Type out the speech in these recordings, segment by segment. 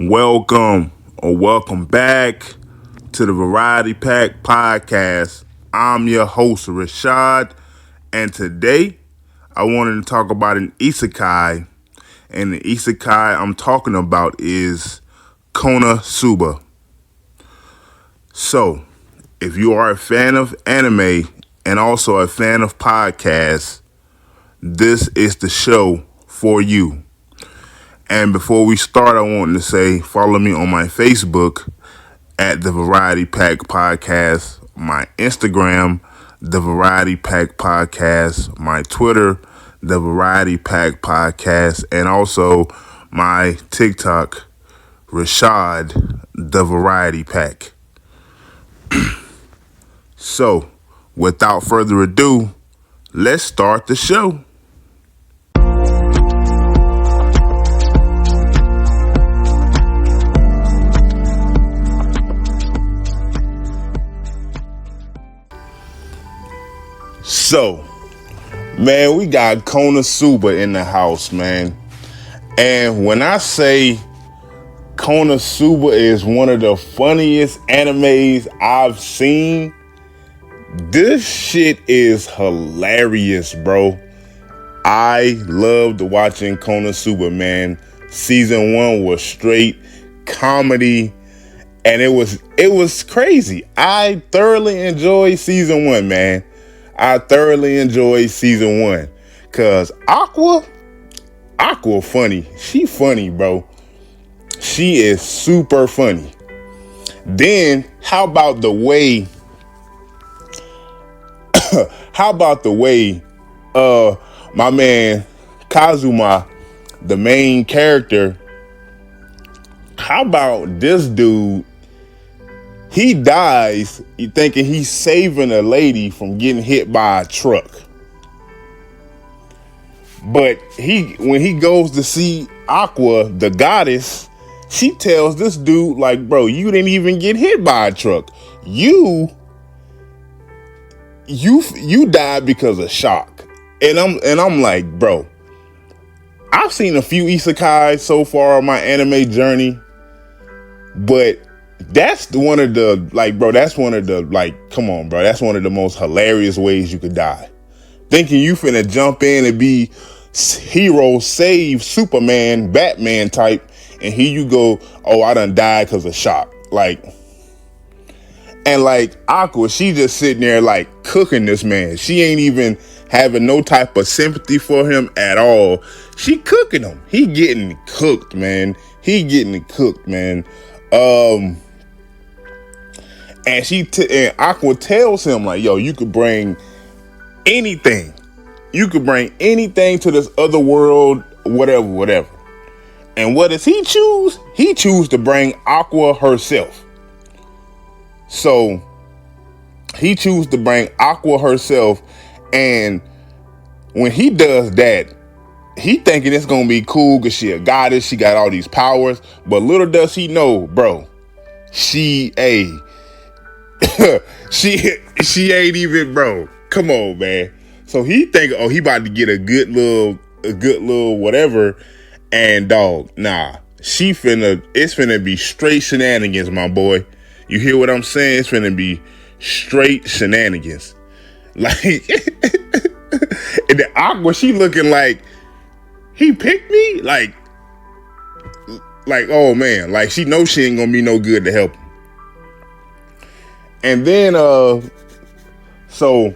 Welcome or welcome back to the Variety Pack Podcast. I'm your host, Rashad, and today I wanted to talk about an Isekai. And the Isekai I'm talking about is Konosuba. So, if you are a fan of anime and also a fan of podcasts, this is the show for you. And before we start, I want to say follow me on my Facebook at the Variety Pack Podcast, my Instagram, the Variety Pack Podcast, my Twitter, the Variety Pack Podcast, and also my TikTok, Rashad, the Variety Pack. So, without further ado, let's start the show. So, man, we got Konosuba in the house, man. And when I say Konosuba is one of the funniest animes I've seen, this shit is hilarious, bro. I loved watching Konosuba, man. Season 1 was straight comedy, and it was crazy. I thoroughly enjoyed season 1, man. I thoroughly enjoyed season 1. Cause Aqua funny. She funny, bro. She is super funny. Then how about the way my man Kazuma, the main character, how about this dude? He dies thinking he's saving a lady from getting hit by a truck. But when he goes to see Aqua, the goddess, she tells this dude, like, bro, you didn't even get hit by a truck. You died because of shock. And I'm like, bro, I've seen a few isekais so far on my anime journey, but that's one of the, come on, bro. That's one of the most hilarious ways you could die. Thinking you finna jump in and be hero, save Superman, Batman type, and here you go, oh, I done died because of shock. And Aqua, she just sitting there cooking this man. She ain't even having no type of sympathy for him at all. She cooking him. He getting cooked, man. And Aqua tells him, like, yo, you could bring anything. You could bring anything to this other world, whatever. And what does he choose? He chooses to bring Aqua herself. So he chooses to bring Aqua herself. And when he does that, he thinking it's going to be cool because she a goddess. She got all these powers. But little does he know, bro, she ain't even, bro. Come on, man. So he think, oh, he about to get a good little whatever. And dog, nah, it's finna be straight shenanigans, my boy. You hear what I'm saying? It's finna be straight shenanigans. And the Aqua, she looking like, he picked me? Like, oh man, she knows she ain't gonna be no good to help him. And then, so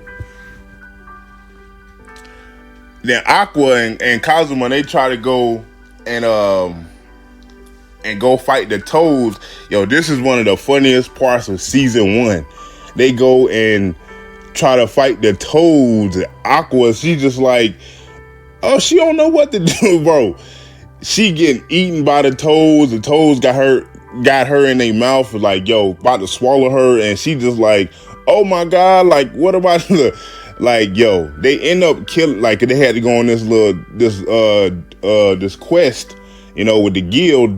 then Aqua and Kazuma, they try to go and go fight the Toads. Yo, this is one of the funniest parts of season 1. They go and try to fight the Toads. Aqua, she just like, oh, she don't know what to do, bro. She getting eaten by the Toads. The Toads got her in their mouth, like, yo, about to swallow her. And she just like, oh my God, like, what about the, like, yo, they end up killing, like, they had to go on this quest, with the guild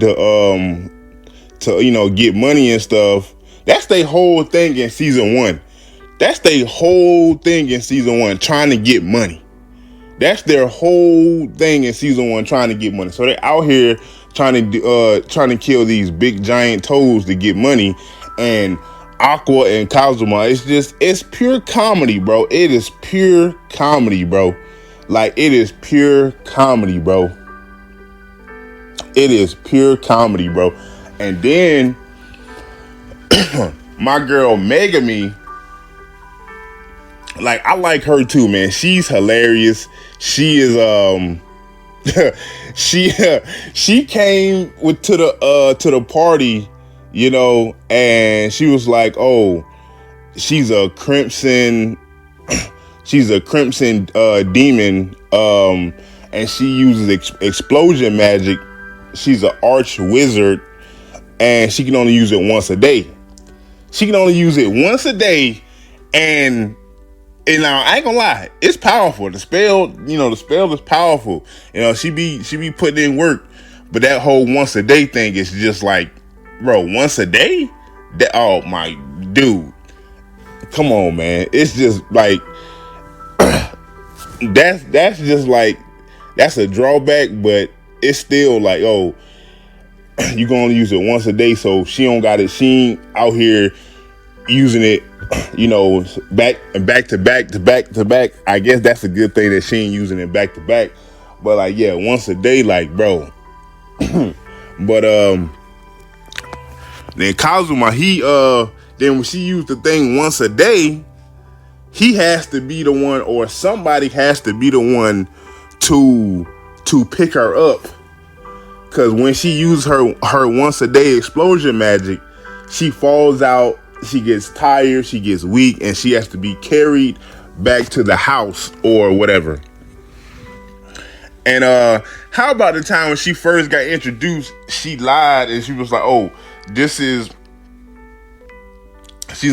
to get money and stuff. That's their whole thing in season 1. Trying to get money. That's their whole thing in season 1, trying to get money. So they're out here trying to kill these big giant toads to get money, and Aqua and Kazuma. It's pure comedy, bro. It is pure comedy, bro. Like, it is pure comedy, bro. It is pure comedy, bro. And then my girl Megami, like, I like her too, man. She's hilarious. She is she came to the party, you know, and she was like, oh, she's a crimson demon, and she uses explosion magic. She's an arch wizard, and she can only use it once a day. And now, I ain't gonna lie, it's powerful. The spell is powerful. You know, she be putting in work, but that whole once a day thing is just like, bro, once a day? Oh my dude. Come on, man. It's just like that's just like, that's a drawback, but it's still like, oh, you gonna only use it once a day, so she ain't out here using it, you know, back to back. I guess that's a good thing that she ain't using it back to back. But like, yeah, once a day, like, bro. But then Kazuma, then when she used the thing once a day, he has to be the one, or somebody has to be the one to pick her up. Cause when she uses her once a day explosion magic, she falls out, she gets tired, she gets weak, and she has to be carried back to the house or whatever. And how about the time when she first got introduced, she lied and she was like, oh, she's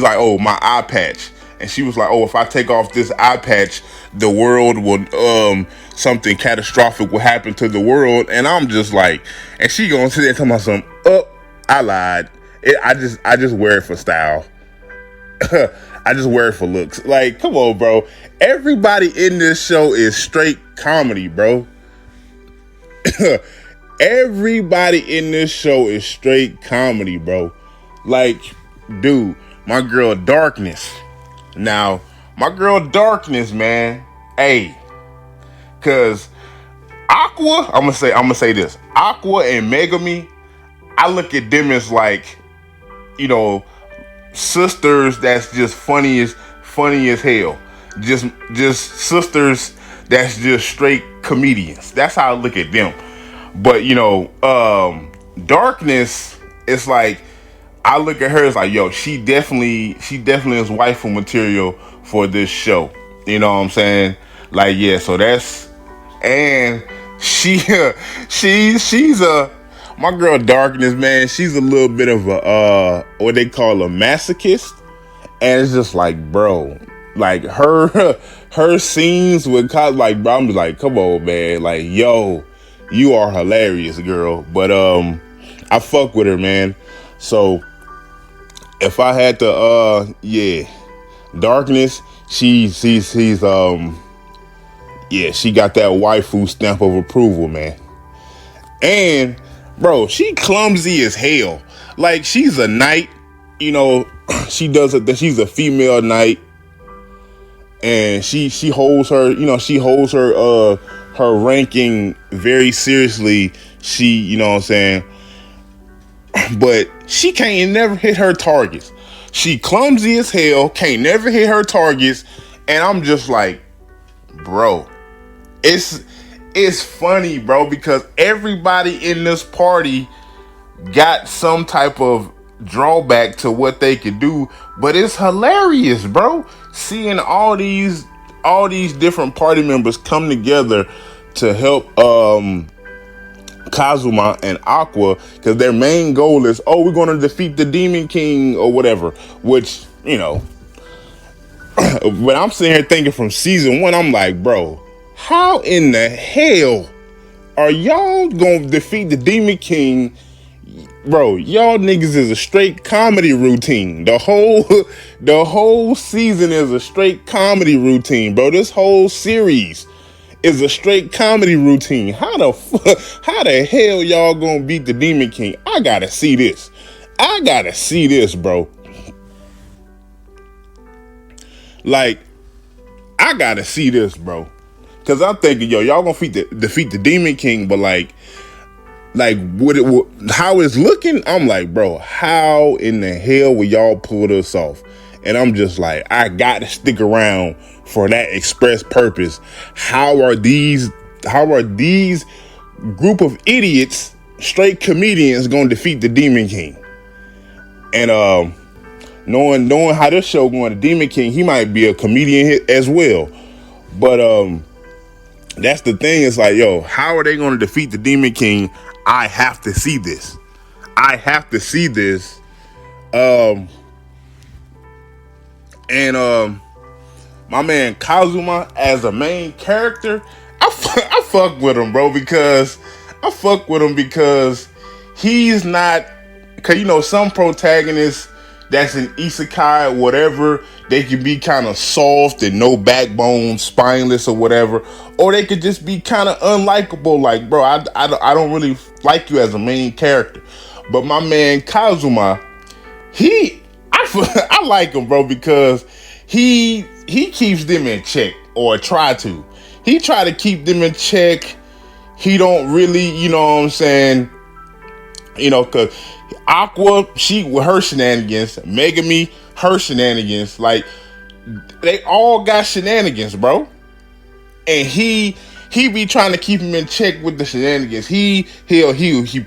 like, oh, my eye patch. And she was like, oh, if I take off this eye patch, the world will, something catastrophic will happen to the world. And I'm just like, and she gonna sit there and tell me something, oh, I lied. I just wear it for style. I just wear it for looks. Like, come on, bro. Everybody in this show is straight comedy, bro. Everybody in this show is straight comedy, bro. Like, dude, my girl Darkness. Now, my girl Darkness, man. Hey, cause Aqua, I'm gonna say this. Aqua and Megami, I look at them as like, you know, sisters that's just funny as hell. Just sisters that's just straight comedians. That's how I look at them. But, you know, Darkness, it's like, I look at her as like, yo, she definitely is waifu material for this show. You know what I'm saying? Like, yeah, so that's, and she's my girl Darkness, man, she's a little bit of a, what they call a masochist. And it's just like, bro, like her scenes with like, bro, I'm just like, come on, man. Like, yo, you are hilarious, girl. But, I fuck with her, man. So if I had to, Darkness, she's she got that waifu stamp of approval, man. And bro, she clumsy as hell. Like, she's a knight, you know, she's a female knight, and she holds her, you know, her ranking very seriously. She, you know what I'm saying? But she can't never hit her targets. She clumsy as hell, can't never hit her targets, and I'm just like, bro, it's funny, bro, because everybody in this party got some type of drawback to what they could do, but it's hilarious, bro, seeing all these different party members come together to help Kazuma and Aqua, because their main goal is, oh, we're going to defeat the Demon King or whatever, which, you know, when I'm sitting here thinking from season 1, I'm like, bro, how in the hell are y'all gonna defeat the Demon King? Bro, y'all niggas is a straight comedy routine. The whole season is a straight comedy routine, bro. This whole series is a straight comedy routine. How the hell y'all gonna beat the Demon King? I gotta see this. Bro. Like, I gotta see this, bro. Cause I'm thinking, yo, y'all gonna defeat the Demon King, but like how it's looking, I'm like, bro, how in the hell will y'all pull this off? And I'm just like, I got to stick around for that express purpose. How are these group of idiots, straight comedians, gonna defeat the Demon King? And knowing how this show going, the Demon King, he might be a comedian as well. But that's the thing. It's like, yo, how are they going to defeat the Demon King? I have to see this. And my man Kazuma as a main character, I fuck with him, bro, because he's not, cause you know some protagonists that's an isekai or whatever, they can be kind of soft and no backbone, spineless or whatever, or they could just be kind of unlikable. Like, bro, I don't really like you as a main character. But my man Kazuma, I like him, bro, because he keeps them in check, or try to. He try to keep them in check. He don't really, you know what I'm saying, you know, cause Aqua, she with her shenanigans, Megami, her shenanigans, like they all got shenanigans, bro. And he be trying to keep him in check with the shenanigans. He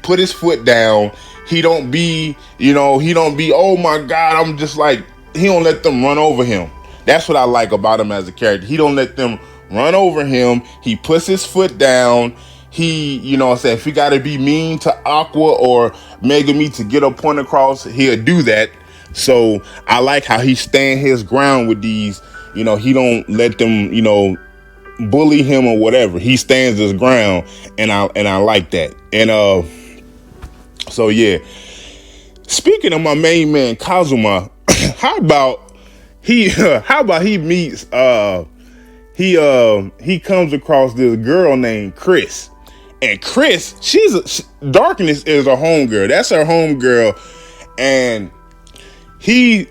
put his foot down. He don't be, oh my God, I'm just like, he don't let them run over him. That's what I like about him as a character. He don't let them run over him. He puts his foot down. He, you know what I'm saying, if he got to be mean to Aqua or Megami to get a point across, he'll do that. So I like how he stand his ground with these, he don't let them, bully him or whatever. He stands his ground, and I like that. And so yeah. Speaking of my main man Kazuma, how about he meets he comes across this girl named Chris. And Chris, Darkness is her homegirl. That's her homegirl. And he,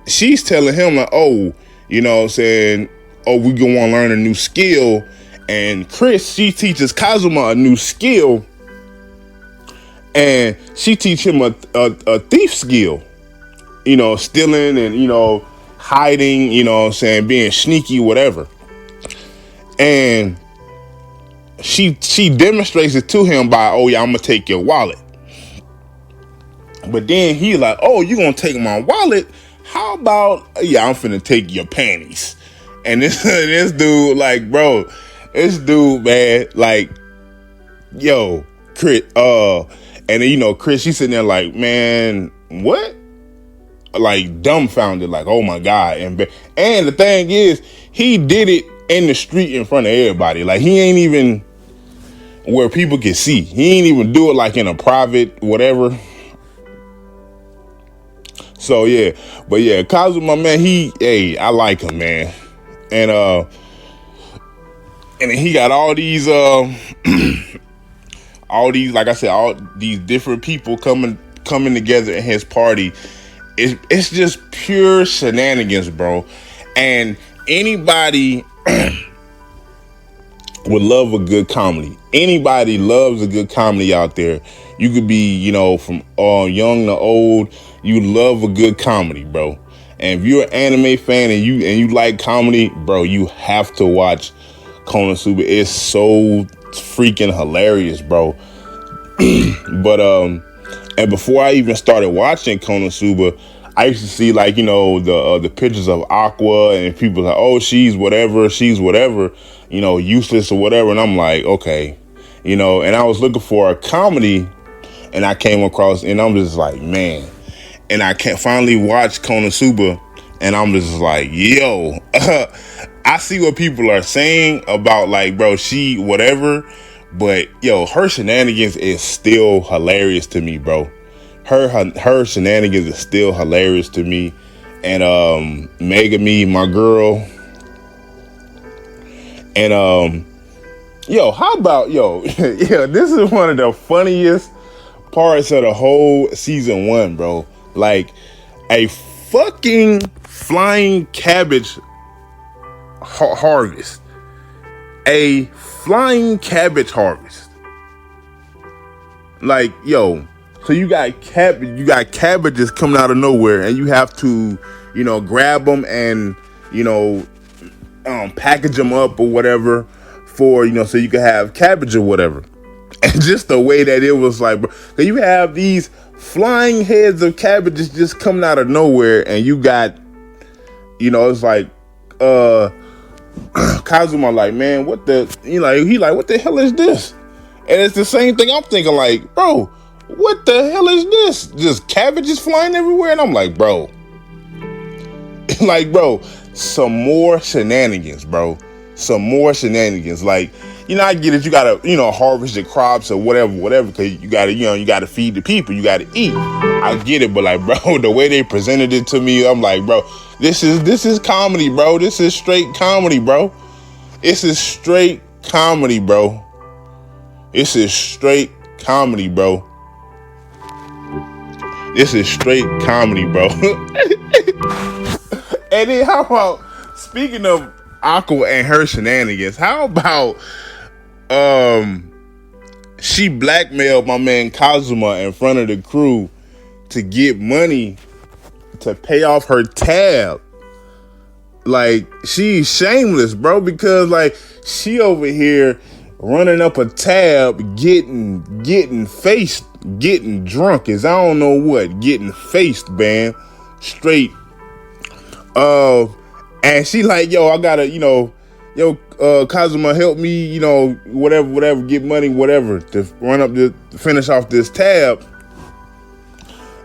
she's telling him like, oh, you know what I'm saying, oh, we gonna want to learn a new skill. And Chris, she teaches Kazuma a new skill. And she teach him a thief skill. Stealing and, hiding, what I'm saying, being sneaky, whatever. And she demonstrates it to him by, oh yeah, I'm gonna take your wallet. But then he like, oh, you gonna take my wallet? How about, yeah, I'm finna take your panties. And this dude, like, bro, man, like, yo, Chris, and then, Chris, she's sitting there like, man, what? Like, dumbfounded, like, oh my God. And the thing is, he did it in the street in front of everybody. Like, he ain't even where people can see. He ain't even do it like in a private whatever. So yeah, but yeah, Kazuma, man, I like him, man. And he got all these like I said, all these different people coming together in his party. It's just pure shenanigans, bro. And anybody would love a good comedy. Anybody loves a good comedy out there. You could be, from young to old, you love a good comedy, bro. And if you're an anime fan and you like comedy, bro, you have to watch Konosuba. It's so freaking hilarious, bro. But and before I even started watching Konosuba, I used to see like, the pictures of Aqua and people like, oh, she's whatever, useless or whatever. And I'm like, okay, and I was looking for a comedy and I came across, and I'm just like, man. And I can't finally watch Konosuba, and I'm just like, yo, I see what people are saying about like, bro, she whatever, but yo, her shenanigans is still hilarious to me, bro. Her shenanigans is still hilarious to me. And Megami, my girl, And how about yeah, this is one of the funniest parts of the whole season 1, bro. Like a fucking flying cabbage harvest. A flying cabbage harvest. Like, so you got cabbages coming out of nowhere, and you have to, grab them and, package them up or whatever for, so you can have cabbage or whatever. And just the way that it was like, bro, you have these flying heads of cabbages just coming out of nowhere, and you got, it's like, Kazuma like, man, what the, he like, what the hell is this? And it's the same thing I'm thinking, like, bro, what the hell is this? Just cabbages flying everywhere? And I'm like, bro, some more shenanigans, bro. Some more shenanigans. Like, I get it. You gotta, harvest your crops or whatever, because you gotta feed the people. You gotta eat. I get it, but like, bro, the way they presented it to me, I'm like, bro, this is comedy, bro. This is straight comedy, bro. This is straight comedy, bro. This is straight comedy, bro. This is straight comedy, bro. And then how about, speaking of Aqua and her shenanigans, how about she blackmailed my man Kazuma in front of the crew to get money to pay off her tab. Like, she's shameless, bro, because like she over here running up a tab, getting faced, getting drunk as I don't know what, getting faced, man, straight. And she like, I gotta, Kazuma, help me, whatever, get money, whatever, to finish off this tab.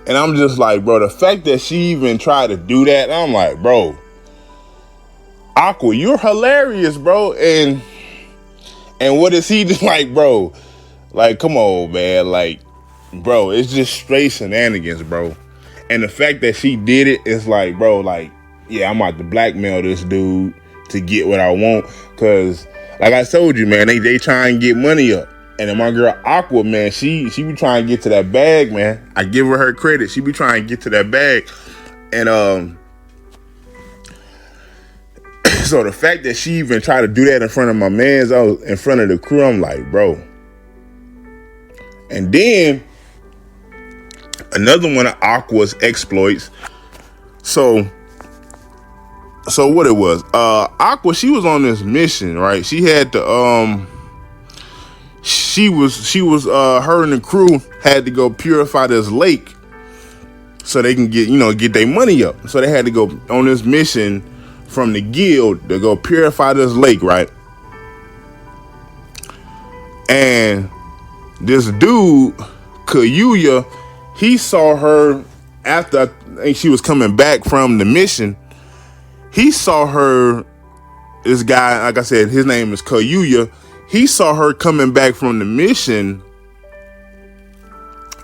And I'm just like, bro, the fact that she even tried to do that, I'm like, bro, Aqua, you're hilarious, bro. And what is he just like, bro? Like, come on, man. Like, bro, it's just straight shenanigans, bro. And the fact that she did it is like, bro, like, yeah, I'm about to blackmail this dude to get what I want. Cause like I told you, man, they try and get money up. And then my girl Aqua, man, she be trying to get to that bag, man. I give her credit. She be trying to get to that bag. And so the fact that she even tried to do that in front of my mans, in front of the crew, I'm like, bro. And then another one of Aqua's exploits. So what it was, Aqua, she was on this mission, right? She had to, her and the crew had to go purify this lake so they can get their money up. So they had to go on this mission from the guild to go purify this lake, right? And this dude, Kayuya, he saw her after, I think she was coming back from the mission. He saw her, this guy, like I said, his name is Kayuya. He saw her coming back from the mission,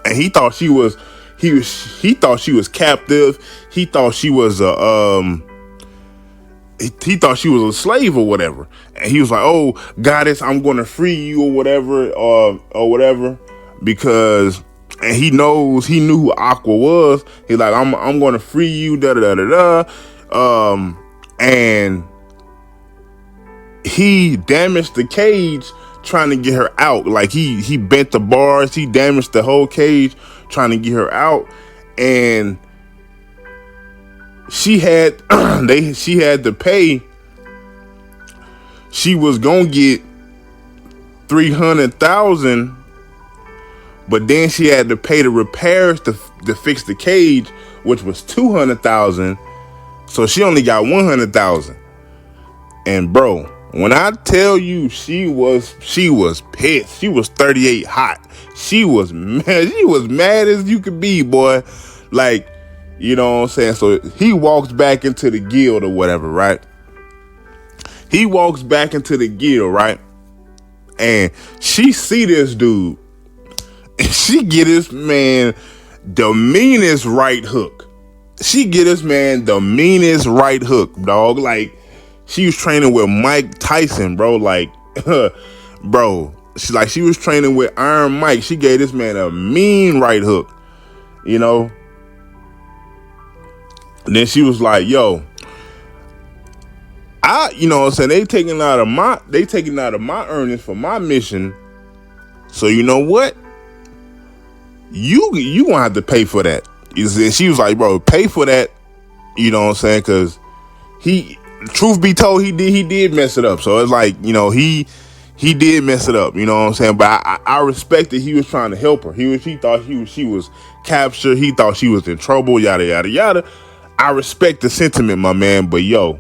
and he thought she was captive. He thought she was he thought she was a slave or whatever. And he was like, "Oh, goddess, I'm going to free you or whatever, because." And he knew who Aqua was. He's like, I'm going to free you, da da da da. And he damaged the cage trying to get her out. Like he bent the bars, he damaged the whole cage trying to get her out. And she had to pay. She was gonna get 300,000, but then she had to pay the repairs to fix the cage, which was 200,000. So she only got 100,000. And bro, when I tell you she was pissed. She was 38 hot. She was mad. She was mad as you could be, boy. Like, you know what I'm saying? So he walks back into the guild or whatever, right? He walks back into the guild, right? And she see this dude. And she get this man the meanest right hook. She get this man the meanest right hook, dog. Like, she was training with Mike Tyson, bro. Like, bro, she was training with Iron Mike. She gave this man a mean right hook, you know. And then she was like, yo, you know what I'm saying, they taking out of my earnings for my mission. So you know what? You gonna have to pay for that. She was like, bro, pay for that. You know what I'm saying? Cause truth be told, he did mess it up. So it's like, you know, he did mess it up. You know what I'm saying? But I respect that he was trying to help her. He thought she was captured. He thought she was in trouble. Yada yada yada. I respect the sentiment, my man. But yo,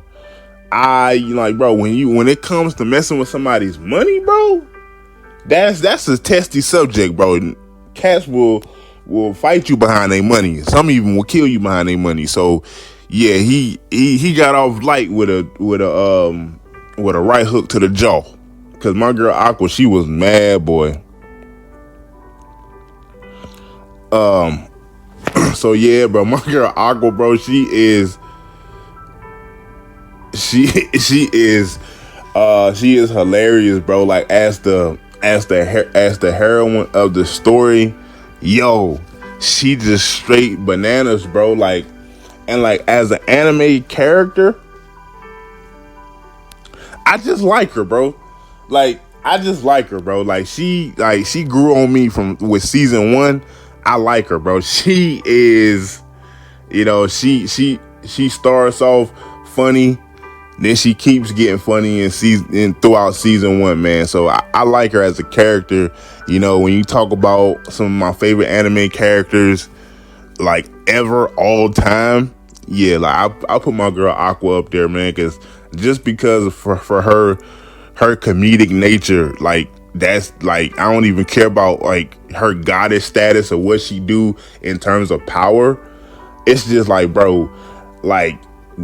like, bro, when it comes to messing with somebody's money, bro, that's a testy subject, bro. Cats will fight you behind their money. Some even will kill you behind their money. So yeah, he got off light with a right hook to the jaw. Cause my girl Aqua, she was mad, boy. So yeah, bro, my girl Aqua, bro, she is hilarious, bro. Like as the heroine of the story, yo, she just straight bananas, bro. Like, and like as an anime character, I just like her, bro. Like, I just like her, bro. Like she grew on me with season 1. I like her, bro. She is, you know, she starts off funny, then she keeps getting funny throughout season 1, man. So I like her as a character. You know, when you talk about some of my favorite anime characters, like ever, all time, yeah, like I put my girl Aqua up there, man, because for her comedic nature, like that's like, I don't even care about like her goddess status or what she do in terms of power. It's just like, bro, like,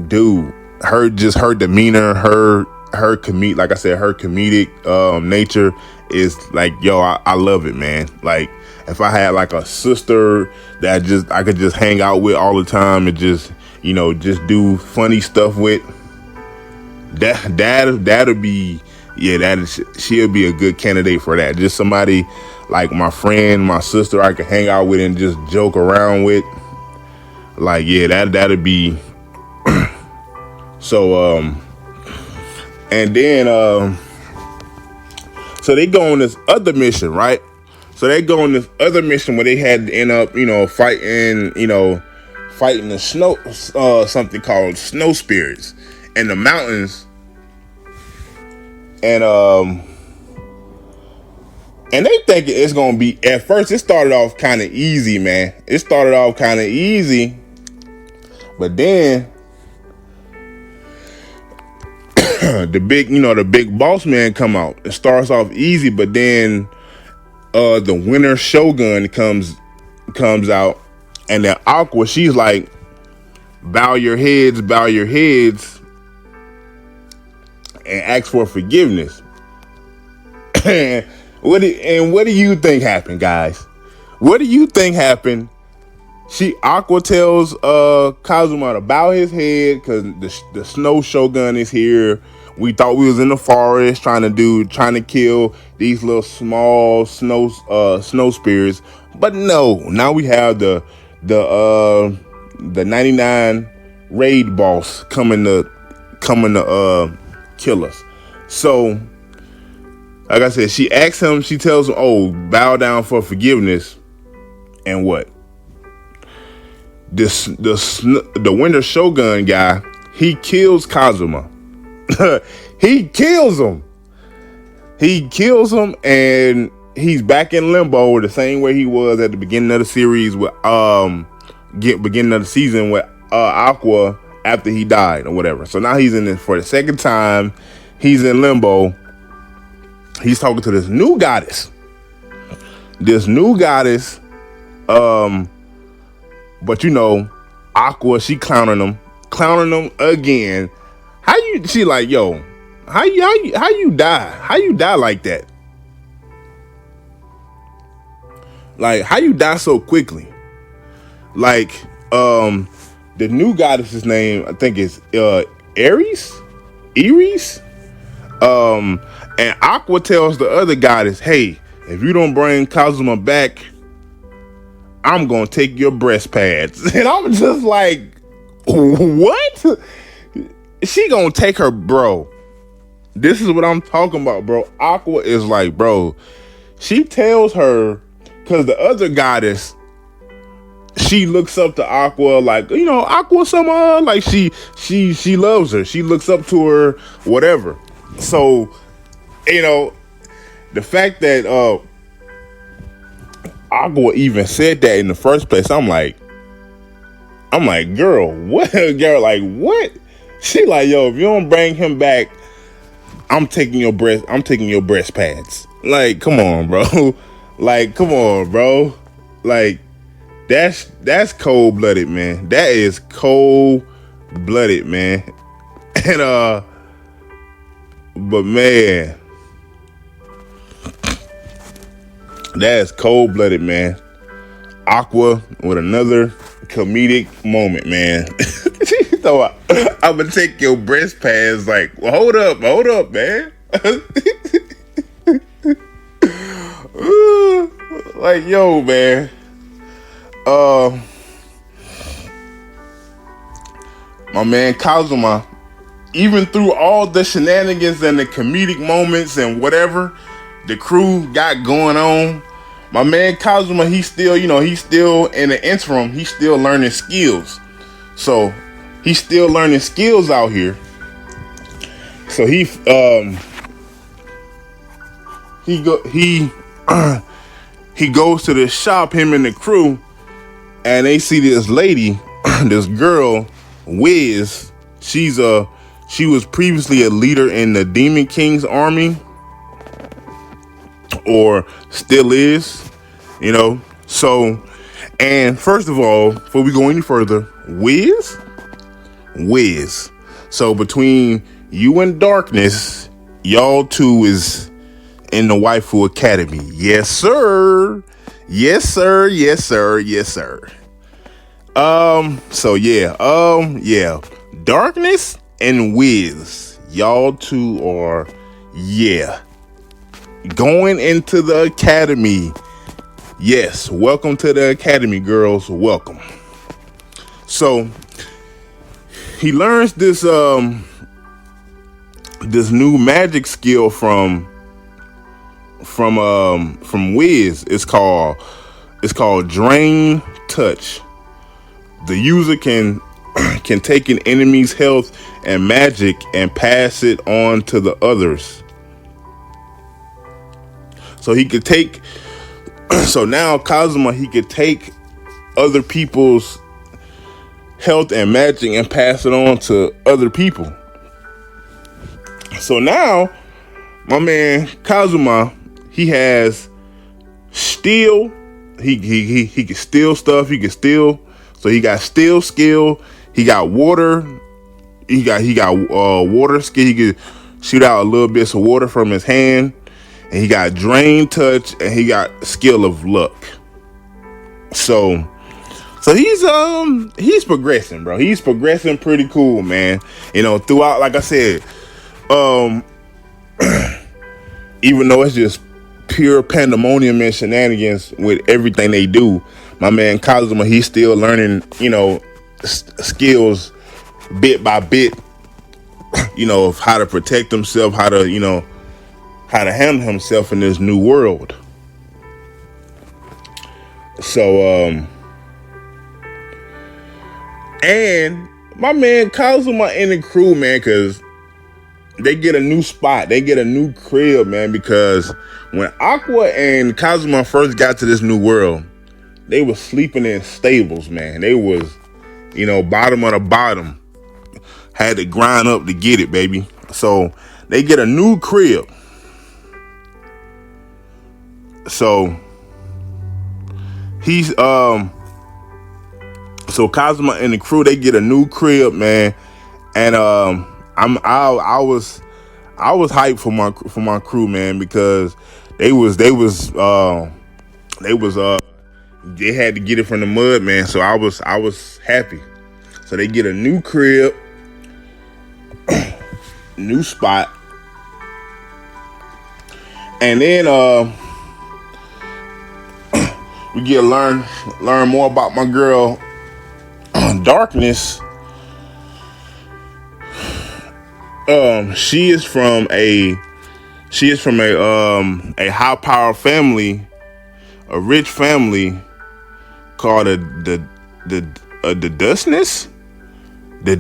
dude, her demeanor, her comedic, like I said, her comedic nature is like, yo, I love it, man. Like, if I had like a sister that I could just hang out with all the time and just, you know, just do funny stuff with, that'll be, yeah, she'll be a good candidate for that. Just somebody like my friend, my sister, I can hang out with and just joke around with. Like, yeah, that'll be. So and then so they go on this other mission, right? So they go on this other mission where they had to end up, you know, fighting the snow, something called snow spirits in the mountains. And they think it's gonna be, at first it started off kind of easy, man. It started off kind of easy, but then the big boss man come out. It starts off easy, but then the Winter Shogun comes out, and then Aqua, she's like, bow your heads, and ask for forgiveness. And what do you think happened, guys? What do you think happened? Aqua tells Kazuma to bow his head because the snow shogun is here. We thought we was in the forest trying to kill these little small snow spirits, but no. Now we have the 99 raid boss coming to kill us. So, like I said, she asks him. She tells him, "Oh, bow down for forgiveness." And what? The Winter Shogun guy, he kills Kazuma. He kills him, and he's back in limbo the same way he was at the beginning of the series with beginning of the season with Aqua after he died or whatever. So now he's in it for the second time. He's in limbo. He's talking to this new goddess. But you know, Aqua, she clowning him again. She like, yo, how you die? How you die like that? Like, how you die so quickly? Like, the new goddess's name, I think, is Ares. Iris. And Aqua tells the other goddess, "Hey, if you don't bring Kazuma back, I'm gonna take your breast pads." And I'm just like, what? She gonna take her, bro. This is what I'm talking about, bro. Aqua is like, bro. She tells her, because the other goddess, she looks up to Aqua, like, Aqua Sama, like she loves her. She looks up to her, whatever. So, the fact that Aqua even said that in the first place, I'm like, girl, what? Girl, like, what? She like, yo, if you don't bring him back, I'm taking your breast pads. Like, come on, bro. Like, come on, bro. Like, that's cold blooded, man. That is cold blooded, man. And but man, that is cold blooded, man. Aqua with another comedic moment, man. So I'm gonna take your breast pads. Like, well, hold up, man. Like, yo, man. My man Kazuma, even through all the shenanigans and the comedic moments and whatever the crew got going on, my man Kazuma, he's still in the interim, he's still learning skills. So he's still learning skills out here. So he goes to the shop, him and the crew, and they see this lady, this girl, Wiz. She was previously a leader in the Demon King's army, or still is, So, and first of all, before we go any further, Wiz. So between you and Darkness, y'all two is in the Waifu Academy. Yes, sir. Yes, sir. Yes, sir. Yes, sir. So yeah. Darkness and Wiz, y'all two are, going into the academy. Yes, welcome to the academy, girls. Welcome. So he learns this new magic skill from Wiz. It's called Drain Touch. The user can take an enemy's health and magic and pass it on to the others. So he could take. So now Kazuma, he could take other people's health and magic and pass it on to other people. So now my man Kazuma, he has steal. He can steal stuff. He can steal. So he got steal skill. He got water. He got water skill. He could shoot out a little bits of water from his hand. And he got drain touch, and he got skill of luck. So he's progressing, bro. He's progressing pretty cool, man. Throughout, like I said, even though it's just pure pandemonium and shenanigans with everything they do, my man Kazuma, he's still learning, skills bit by bit, of how to protect himself, how to handle himself in this new world. So, and my man Kazuma and the crew, man, because they get a new spot. They get a new crib, man, because when Aqua and Kazuma first got to this new world, they were sleeping in stables, man. They was, bottom of the bottom. Had to grind up to get it, baby. So they get a new crib. So he's so Kazuma and the crew, they get a new crib, man. And I was hyped for my crew, man, because they had to get it from the mud, man. So I was happy. So they get a new crib. new spot. And then we get learn more about my girl Darkness. She is from a high power family, a rich family called the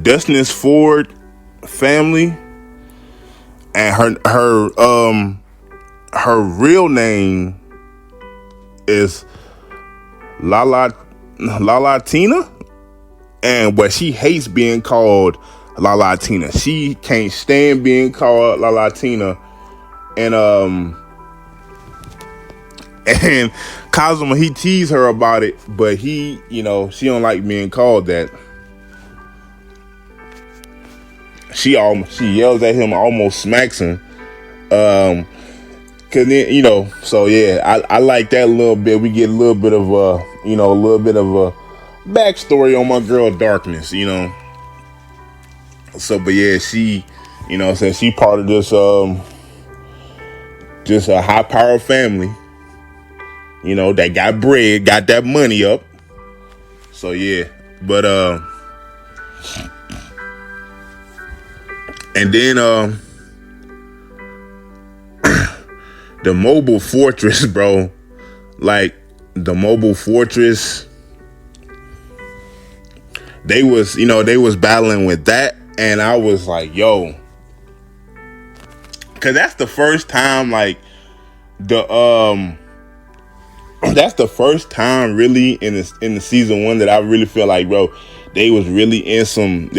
Dustness Ford family, and her real name is Lala Tina, but she hates being called Lala Tina. She can't stand being called Lala Tina, and Kazuma, he teased her about it, but she don't like being called that. She yells at him, almost smacks him. Cause then, so yeah, I like that a little bit. We get a little bit of a backstory on my girl Darkness, So, but yeah, she, since she part of this, just a high power family, that got bread, got that money up. So yeah, but and then the mobile fortress, bro. Like the mobile fortress, they was battling with that, and I was like, yo, cause that's the first time, like that's the first time really in the season 1 that I really feel like, bro, they was really in some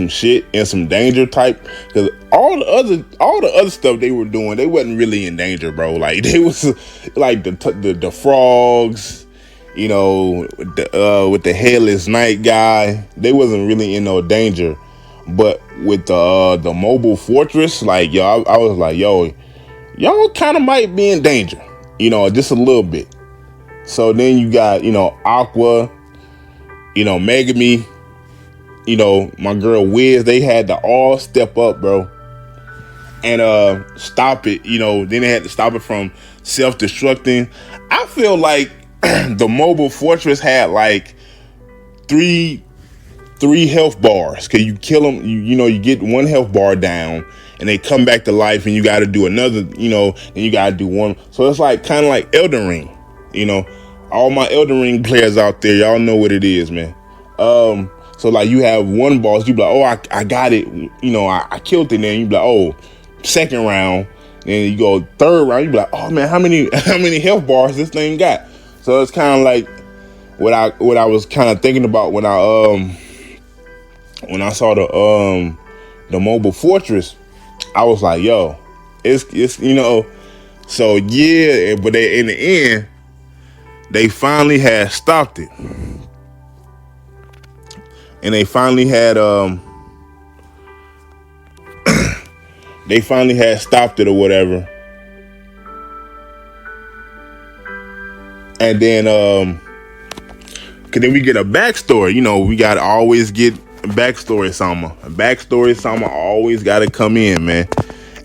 shit, in some danger type. Cause all the other stuff they were doing, they wasn't really in danger, bro. Like they was like the frogs, with the headless night guy, they wasn't really in no danger. But with the mobile fortress, like yo, I was like, yo, y'all kind of might be in danger, just a little bit. So then you got, Aqua, Megami, my girl Wiz, they had to all step up, bro, and stop it. Then they had to stop it from self-destructing. I feel like the mobile fortress had like three health bars. Cause you kill them, you get one health bar down, and they come back to life, and you got to do another, and you got to do one. So it's like kind of like Elden Ring. All my Elden Ring players out there, y'all know what it is, man. So like you have one boss, you be like, oh, I got it, I killed it. Then you be like, oh, second round. Then you go third round, you be like, oh man, how many health bars this thing got? So it's kind of like what I was kind of thinking about when I saw the mobile fortress. I was like, yo, it's so yeah, but in the end, they finally had stopped it. And they finally had stopped it or whatever. And then cause then we get a backstory. We gotta always get a backstory. Sama always gotta come in, man.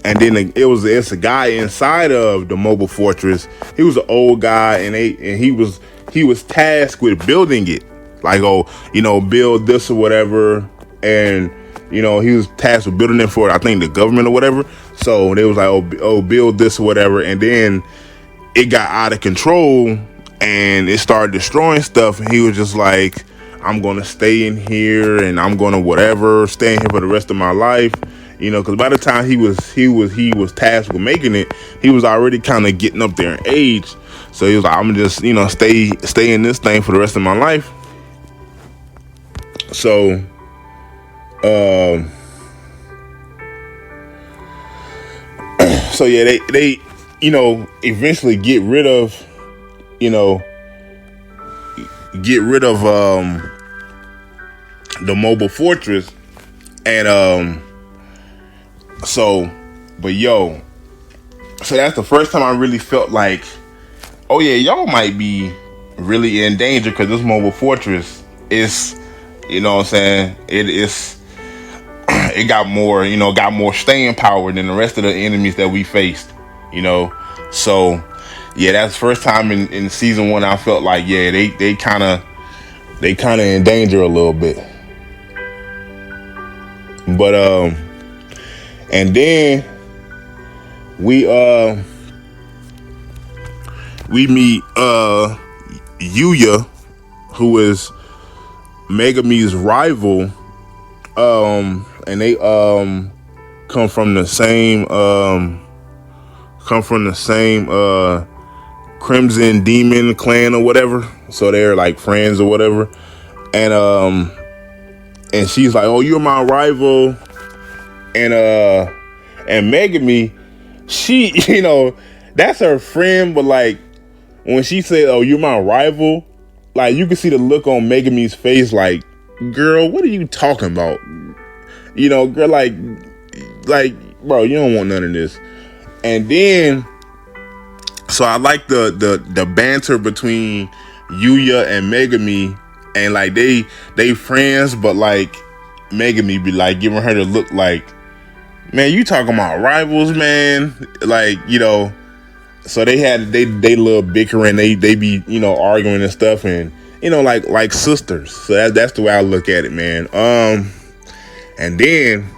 And then it's a guy inside of the mobile fortress. He was an old guy, and he was tasked with building it. Like, build this or whatever. And, he was tasked with building it for, I think, the government or whatever. So they was like, oh, build this or whatever. And then it got out of control, and it started destroying stuff. And he was just like, I'm going to stay in here, and I'm going to stay in here for the rest of my life. Because by the time he was tasked with making it, he was already kind of getting up there in age. So he was like, I'm gonna just, stay in this thing for the rest of my life. So, so yeah, they eventually get rid of the mobile fortress, and so that's the first time I really felt like, oh yeah, y'all might be really in danger, because this mobile fortress is, what I'm saying, it it got more, got more staying power than the rest of the enemies that we faced, you know. So yeah, that's the first time in season 1 I felt like, yeah, they kind of in danger a little bit. But and then we meet Yuya, who is Megumi's rival, and they come from the same Crimson Demon clan or whatever. So they're like friends or whatever. And she's like, "Oh, you're my rival." And Megumi, she, that's her friend, but like when she said, "Oh, you're my rival," like you can see the look on Megumi's face, like, "Girl, what are you talking about?" Girl, like, bro, you don't want none of this. And then, so I like the banter between Yuya and Megumi, and like they friends, but like Megumi be like giving her the look like, "Man, you talking about rivals, man?" Like, so they had they little bickering, they be, arguing and stuff, and like sisters. So that's the way I look at it, man. And then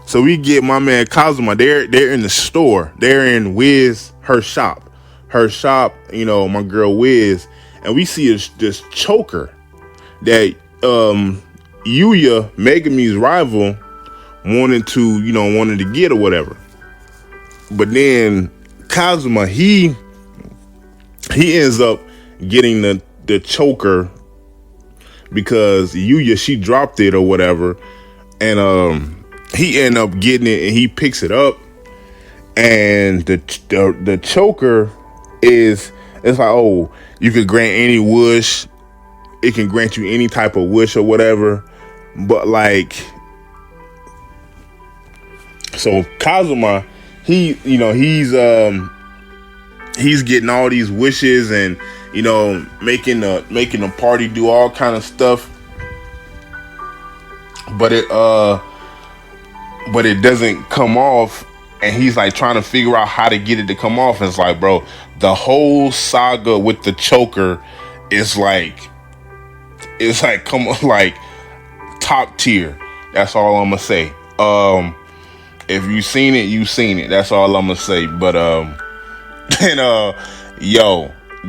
so we get my man Kazuma. They're in the store. They're in her shop, my girl Wiz, and we see this choker that Yuya, Megumi's rival, wanted to get or whatever. But then Kazuma, he ends up getting the choker because Yuya, she dropped it or whatever, and he ended up getting it, and he picks it up, and the choker it's like, "Oh, you could grant any wish. It can grant you any type of wish or whatever." But like, so Kazuma, he's getting all these wishes and making the party do all kind of stuff, but it doesn't come off, and he's like trying to figure out how to get it to come off. And it's like, bro, the whole saga with the choker is like, come on, like top tier. That's all I'm gonna say. If you seen it, you seen it. That's all I'm gonna say. But and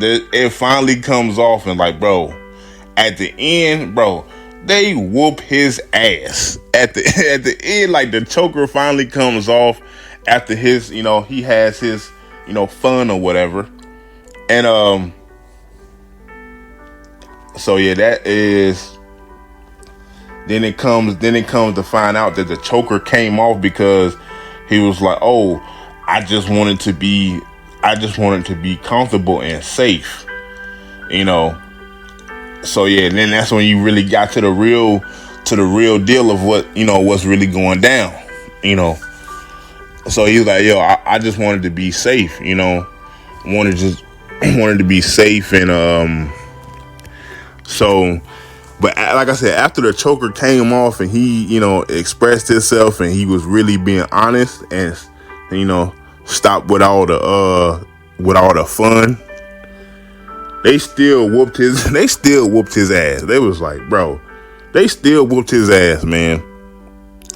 it finally comes off, and like, bro, at the end, bro, they whoop his ass at the end. Like, the choker finally comes off after his, he has his, fun or whatever. And so yeah, that is. Then it comes to find out that the choker came off because he was like, "Oh, I just wanted to be comfortable and safe," So yeah, and then that's when you really got to the real deal of what, what's really going down, So he was like, "Yo, I just wanted to be safe, wanted to be safe," and so. But like I said, after the choker came off and he, expressed himself and he was really being honest and, stopped with all the fun, they still whooped his ass. They was like, bro, they still whooped his ass, man.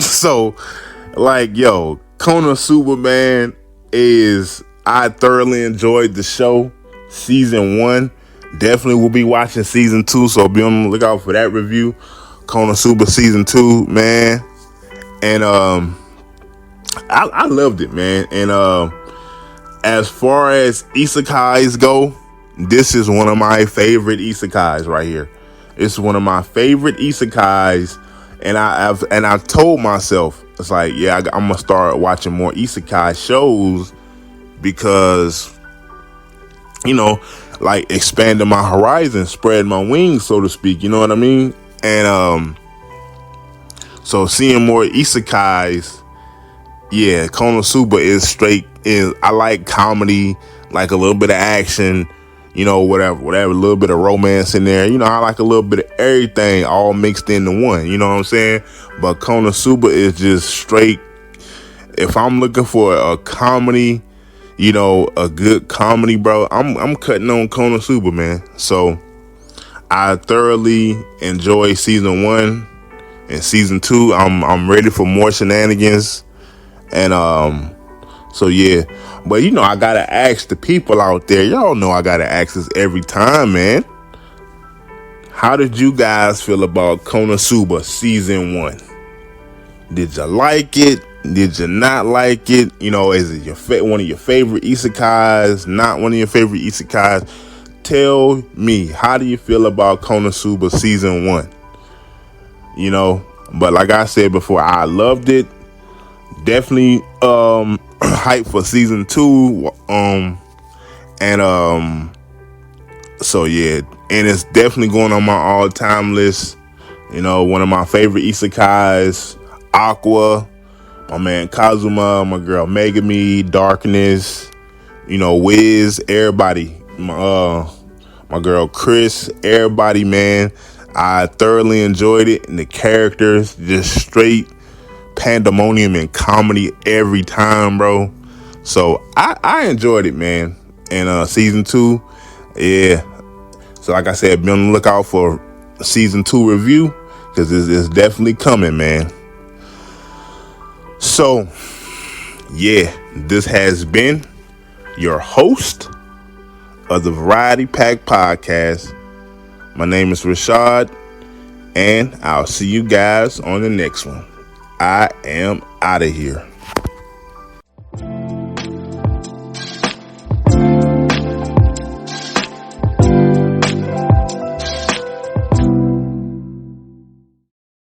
So, like, yo, Konosuba, man, I thoroughly enjoyed the show, season 1. Definitely will be watching season 2, so be on the lookout for that review. Konosuba season 2, man. And I loved it, man. And as far as isekais go, this is one of my favorite isekais right here. It's one of my favorite isekais, and I've told myself, it's like, yeah, I'm gonna start watching more isekai shows because, like, expanding my horizons, spread my wings, so to speak, you know what I mean? And so seeing more isekais, yeah, Konosuba is I like comedy, like a little bit of action, whatever, a little bit of romance in there. I like a little bit of everything all mixed into one. You know what I'm saying? But Konosuba is just straight. If I'm looking for a comedy, a good comedy, bro, I'm cutting on Konosuba, man. So I thoroughly enjoy season 1 and season 2. I'm ready for more shenanigans, and so yeah. But I gotta ask the people out there. Y'all know I gotta ask this every time, man. How did you guys feel about Konosuba season 1? Did you like it? Did you not like it? Is it one of your favorite isekais? Not one of your favorite isekais? Tell me, how do you feel about Konosuba season 1? But like I said before, I loved it. Definitely hyped for season 2. So yeah, and it's definitely going on my all-time list. One of my favorite isekais, Aqua, my man Kazuma, my girl Megami, Darkness, Wiz, everybody, my girl Chris, everybody, man. I thoroughly enjoyed it, and the characters, just straight pandemonium and comedy every time, bro. So I enjoyed it, man. And season 2, yeah. So like I said, be on the lookout for season 2 review, because it's definitely coming, man. So yeah, this has been your host of the Variety Pack Podcast. My name is Rashad, and I'll see you guys on the next one. I am out of here.